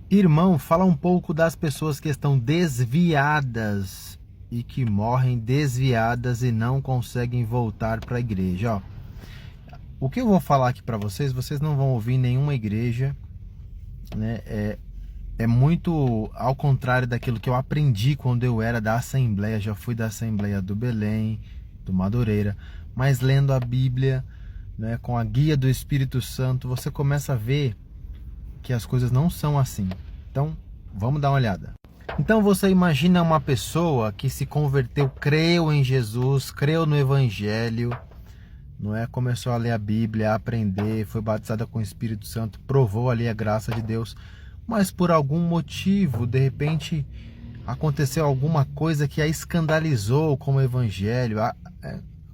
Irmão, fala um pouco das pessoas que estão desviadas e que morrem desviadas e não conseguem voltar para a igreja. Ó, o que eu vou falar aqui para vocês, vocês não vão ouvir em nenhuma igreja, né? É muito ao contrário daquilo que eu aprendi quando eu era da Assembleia. Já fui da Assembleia do Belém, do Madureira, mas lendo a Bíblia, né, com a guia do Espírito Santo, você começa a ver que as coisas não são assim. Então, vamos dar uma olhada. Então você imagina uma pessoa que se converteu, creu em Jesus, creu no Evangelho, não é? Começou a ler a Bíblia, a aprender, foi batizada com o Espírito Santo, provou ali a graça de Deus, mas por algum motivo, de repente, aconteceu alguma coisa que a escandalizou com o Evangelho.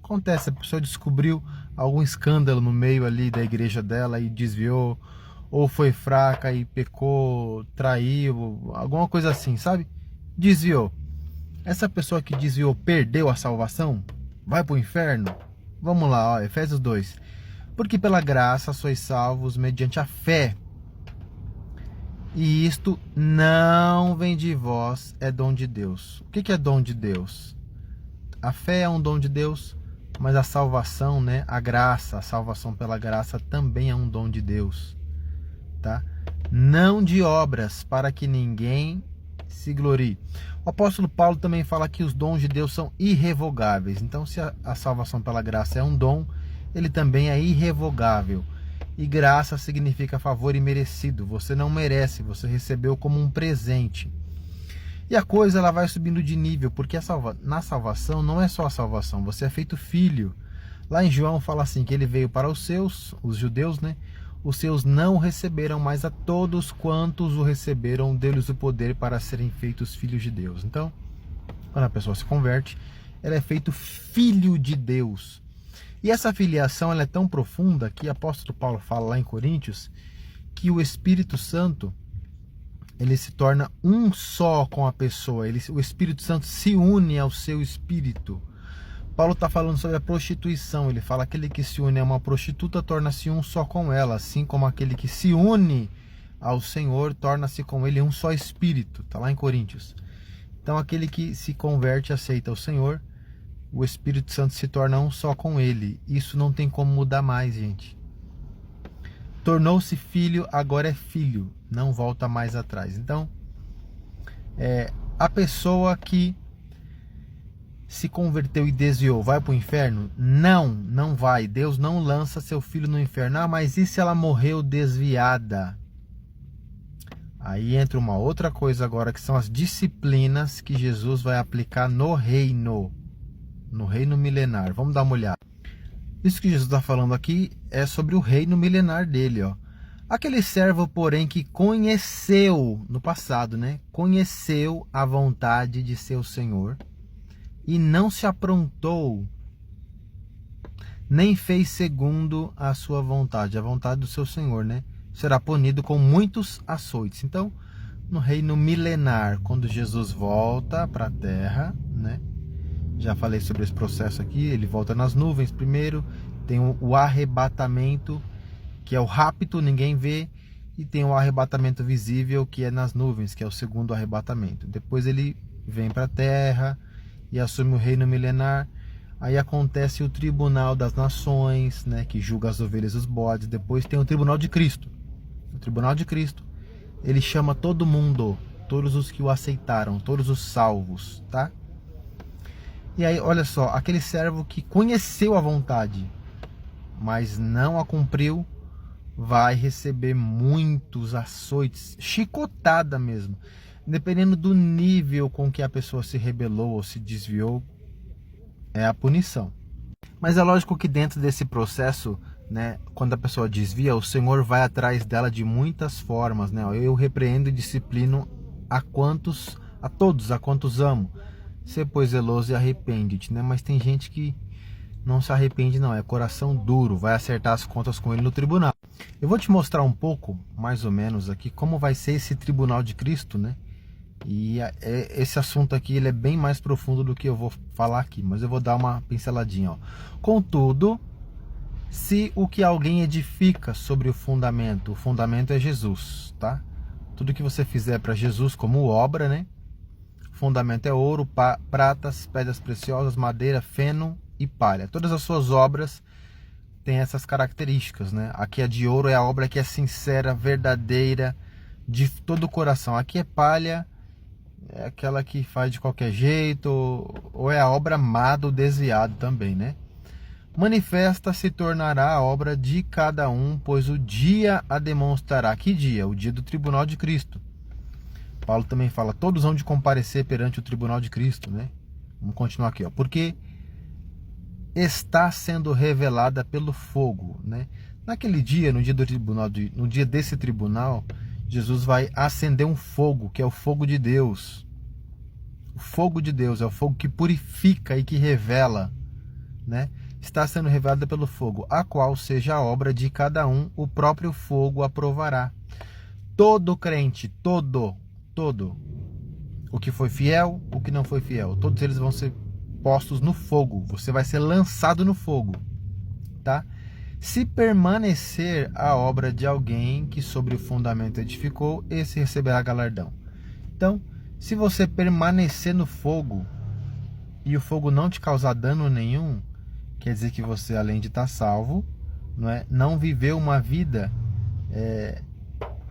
Acontece, a pessoa descobriu algum escândalo no meio ali da igreja dela e desviou, ou foi fraca e pecou, traiu, alguma coisa assim, sabe? Desviou. Essa pessoa que desviou perdeu a salvação? Vai para o inferno? Vamos lá, ó, Efésios 2. Porque pela graça sois salvos mediante a fé. E isto não vem de vós, é dom de Deus. O que é dom de Deus? A fé é um dom de Deus, mas a salvação, né, a graça, a salvação pela graça também é um dom de Deus. Tá? Não de obras, para que ninguém se glorie. O apóstolo Paulo também fala que os dons de Deus são irrevogáveis. Então, se a salvação pela graça é um dom, ele também é irrevogável. E graça significa favor imerecido. Você não merece, você recebeu como um presente. E a coisa ela vai subindo de nível, porque na salvação não é só a salvação, você é feito filho. Lá em João fala assim, que ele veio para os seus, os judeus, né? Os seus não receberam, mas a todos quantos o receberam, deu-lhes o poder para serem feitos filhos de Deus. Então, quando a pessoa se converte, ela é feito filho de Deus. E essa filiação ela é tão profunda que o apóstolo Paulo fala lá em Coríntios que o Espírito Santo ele se torna um só com a pessoa. O Espírito Santo se une ao seu espírito. Paulo está falando sobre a prostituição. Ele fala que aquele que se une a uma prostituta torna-se um só com ela, assim como aquele que se une ao Senhor torna-se com ele um só espírito. Está lá em Coríntios. Então aquele que se converte e aceita o Senhor, o Espírito Santo se torna um só com ele. Isso não tem como mudar mais, gente. Tornou-se filho, agora é filho, não volta mais atrás. Então, a pessoa que se converteu e desviou, vai para o inferno? Não, não vai. Deus não lança seu filho no inferno. Ah, mas e se ela morreu desviada? Aí entra uma outra coisa agora, que são as disciplinas que Jesus vai aplicar no reino milenar. Vamos dar uma olhada. Isso que Jesus está falando aqui é sobre o reino milenar dele, ó. Aquele servo, porém, que conheceu, no passado, né? Conheceu a vontade de seu Senhor e não se aprontou, nem fez segundo a sua vontade, a vontade do seu Senhor, né? Será punido com muitos açoites. Então, no reino milenar, quando Jesus volta para a terra, né? Já falei sobre esse processo aqui, ele volta nas nuvens primeiro, tem o arrebatamento, que é o rapto, ninguém vê, e tem o arrebatamento visível, que é nas nuvens, que é o segundo arrebatamento. Depois ele vem para a terra e assume o reino milenar. Aí acontece o tribunal das nações, né, que julga as ovelhas e os bodes. Depois tem o tribunal de Cristo. O tribunal de Cristo, ele chama todo mundo, todos os que o aceitaram, todos os salvos, tá? E aí, olha só, aquele servo que conheceu a vontade, mas não a cumpriu, vai receber muitos açoites, chicotada mesmo. Dependendo do nível com que a pessoa se rebelou ou se desviou, é a punição. Mas é lógico que dentro desse processo, né, quando a pessoa desvia, o Senhor vai atrás dela de muitas formas, né? Eu repreendo e disciplino a todos a quantos amo. Ser, pois, zeloso e arrepende-te, né? Mas tem gente que não se arrepende, não. É coração duro, vai acertar as contas com ele no tribunal. Eu vou te mostrar um pouco, mais ou menos aqui, como vai ser esse tribunal de Cristo, né? E esse assunto aqui ele é bem mais profundo do que eu vou falar aqui, mas eu vou dar uma pinceladinha, ó. Contudo, se o que alguém edifica sobre o fundamento é Jesus, tá? Tudo que você fizer para Jesus como obra, né? Fundamento é ouro, pratas, pedras preciosas, madeira, feno e palha. Todas as suas obras têm essas características, né? Aqui a de ouro é a obra que é sincera, verdadeira, de todo o coração. Aqui é palha, é aquela que faz de qualquer jeito, ou é a obra amada ou desviado também, né? Manifesta se tornará a obra de cada um, pois o dia a demonstrará. Que dia? O dia do tribunal de Cristo. Paulo também fala, todos hão de comparecer perante o tribunal de Cristo, né? Vamos continuar aqui, ó. Porque está sendo revelada pelo fogo, né? Naquele dia, no dia do tribunal, no dia desse tribunal, Jesus vai acender um fogo, que é o fogo de Deus. O fogo de Deus é o fogo que purifica e que revela, né? Está sendo revelada pelo fogo, a qual seja a obra de cada um, o próprio fogo aprovará. Todo crente, todo, o que foi fiel, o que não foi fiel, todos eles vão ser postos no fogo. Você vai ser lançado no fogo, tá? Se permanecer a obra de alguém que sobre o fundamento edificou, esse receberá galardão. Então, se você permanecer no fogo e o fogo não te causar dano nenhum, quer dizer que você, além de estar salvo, não viveu uma vida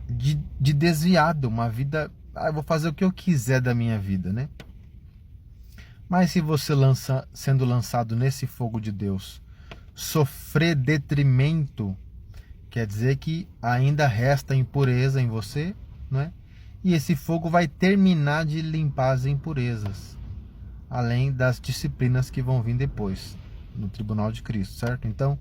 de desviado, uma vida, eu vou fazer o que eu quiser da minha vida, né? Mas se você sendo lançado nesse fogo de Deus, sofrer detrimento, quer dizer que ainda resta impureza em você, né? E esse fogo vai terminar de limpar as impurezas, além das disciplinas que vão vir depois, no tribunal de Cristo, certo? Então,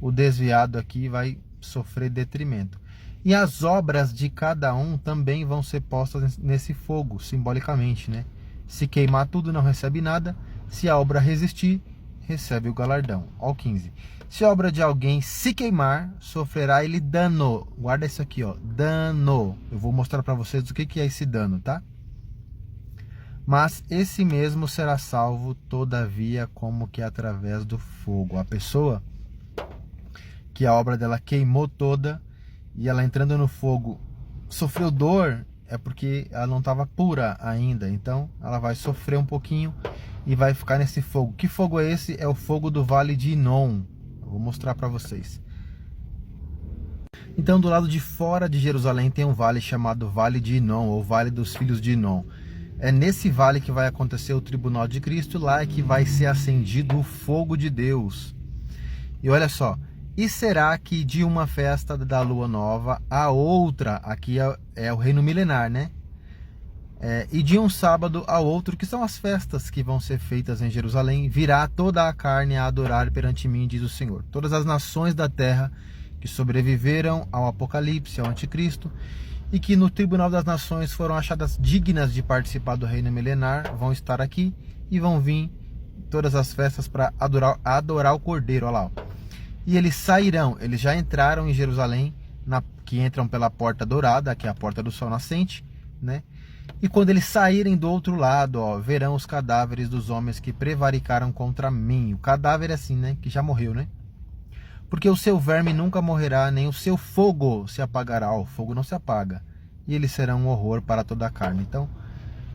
o desviado aqui vai sofrer detrimento. E as obras de cada um também vão ser postas nesse fogo, simbolicamente, né? Se queimar tudo, não recebe nada. Se a obra resistir, recebe o galardão. Ó, 15. Se a obra de alguém se queimar, sofrerá ele dano. Guarda isso aqui, ó, dano. Eu vou mostrar para vocês o que é esse dano, tá? Mas esse mesmo será salvo, todavia, como que através do fogo. A pessoa que a obra dela queimou toda e ela entrando no fogo sofreu dor, é porque ela não estava pura ainda. Então ela vai sofrer um pouquinho e vai ficar nesse fogo. Que fogo é esse? É o fogo do Vale de Inom. Eu vou mostrar para vocês. Então, do lado de fora de Jerusalém tem um vale chamado Vale de Inom, ou Vale dos Filhos de Inom. É nesse vale que vai acontecer o tribunal de Cristo, lá é que vai ser acendido o fogo de Deus. E olha só, e será que de uma festa da lua nova a outra, aqui é o reino milenar, né? E de um sábado ao outro, que são as festas que vão ser feitas em Jerusalém, virá toda a carne a adorar perante mim, diz o Senhor. Todas as nações da terra que sobreviveram ao Apocalipse, ao Anticristo, e que no Tribunal das Nações foram achadas dignas de participar do reino milenar, vão estar aqui e vão vir todas as festas para adorar o Cordeiro, olha lá. E eles sairão, eles já entraram em Jerusalém, que entram pela porta dourada, que é a porta do sol nascente, né? E quando eles saírem do outro lado, ó, verão os cadáveres dos homens que prevaricaram contra mim. O cadáver é assim, né? Que já morreu, né? Porque o seu verme nunca morrerá, nem o seu fogo se apagará. O fogo não se apaga. E eles serão um horror para toda a carne. Então,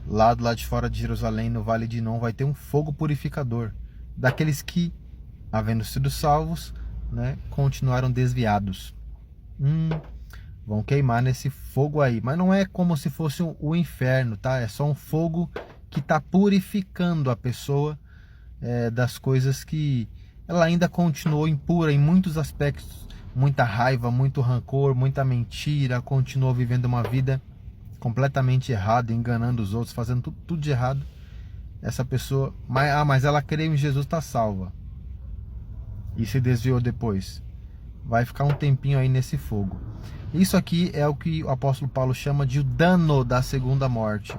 lá do lado de fora de Jerusalém, no Vale de Inom, vai ter um fogo purificador. Daqueles que, havendo sido salvos, né, continuaram desviados. Vão queimar nesse fogo aí. Mas não é como se fosse o inferno, tá? É só um fogo que está purificando a pessoa das coisas que ela ainda continuou impura em muitos aspectos. Muita raiva, muito rancor, muita mentira. Continuou vivendo uma vida completamente errada, enganando os outros, fazendo tudo de errado. Essa pessoa... mas ela creu em Jesus, está salva. E se desviou depois. Vai ficar um tempinho aí nesse fogo. Isso aqui é o que o apóstolo Paulo chama de o dano da segunda morte,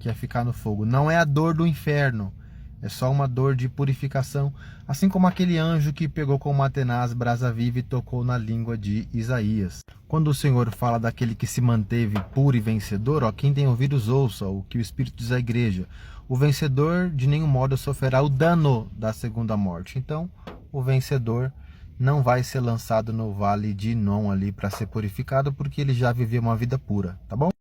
que é ficar no fogo. Não é a dor do inferno, é só uma dor de purificação, assim como aquele anjo que pegou com uma tenaz brasa viva e tocou na língua de Isaías. Quando o Senhor fala daquele que se manteve puro e vencedor, ó, quem tem ouvidos ouça o que o Espírito diz à igreja. O vencedor de nenhum modo sofrerá o dano da segunda morte. Então, o vencedor não vai ser lançado no Vale de Inom ali para ser purificado, porque ele já viveu uma vida pura, tá bom?